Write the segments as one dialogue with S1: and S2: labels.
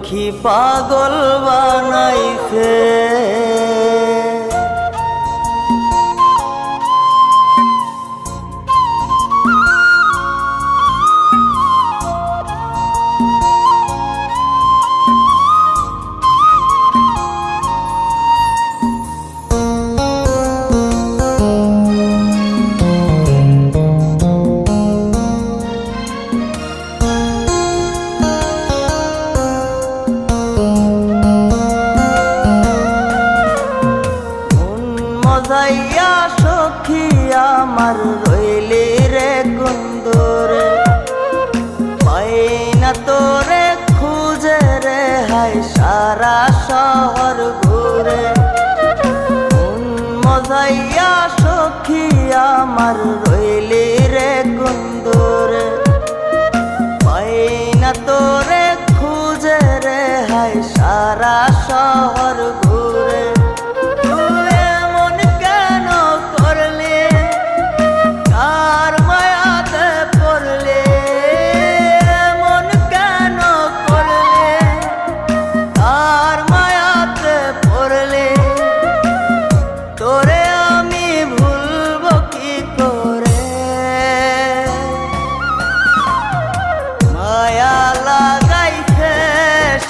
S1: সখী পাগল বানাইছে। মজাইয়া সখী আমার রইলি রে কুন্দরে, পাই না তোরে খুঁজে রে হাই সারা শহর ঘুরে। মজাইয়া সখী আমার রইলি রে কুন্দরে, পাই না তোরে খুঁজে রে হাই সারা শহর ঘুরে।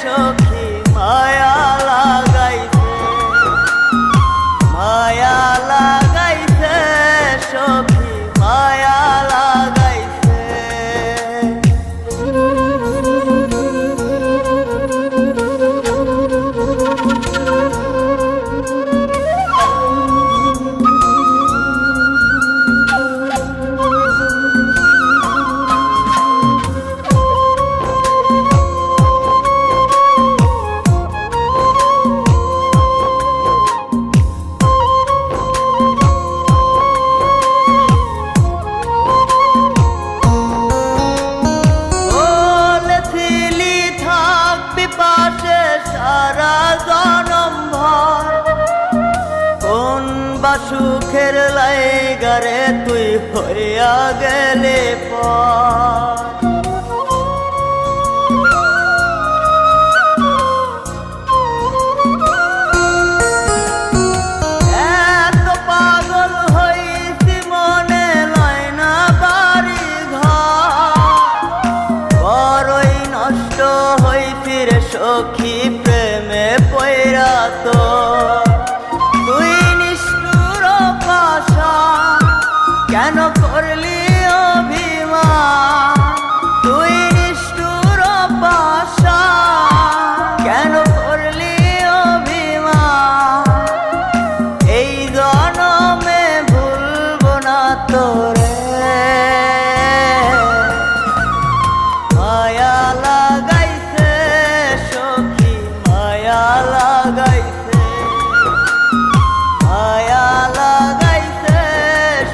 S1: সখী মায়া লাগাইছে, মায়া লাগাইছে সখী মায়া লাগাইছে। সারা জনম ভর কোন বা সুখের লাইগারে তুই হইয়া গেলে পর। এত পাগল হইছি মনে লয় না বাড়ি ঘর, বড়ই নষ্ট হইছি রে সখী প্রেমে পয়রা। তো তুই নিষ্ঠুর পাশান কেন করলি অভিমান, তুই নিষ্ঠুর পাশান কেন করলি অভিমান। এই জনমে ভুলবো না তোরে, মায়া লাগাইছে সখী মায়া লাগাইছে, মায়া লাগাইছে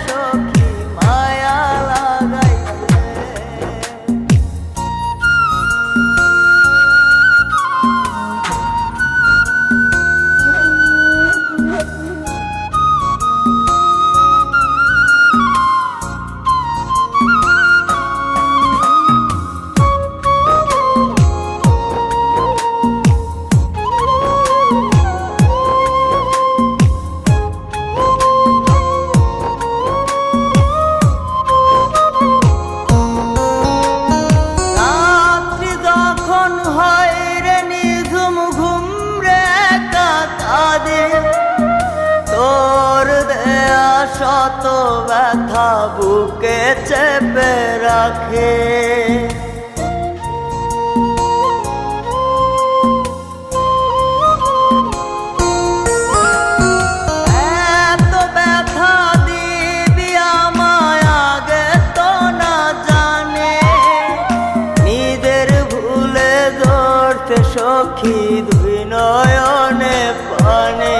S1: সখী মায়া লাগাইছে। তোর দেয়া শত ব্যথা বুকে চেপে রাখে, এত ব্যথা দিবি আমায় আগে তো না জানে। নিজের ভুলে ধরতে সখী দুই নয়নে পানে।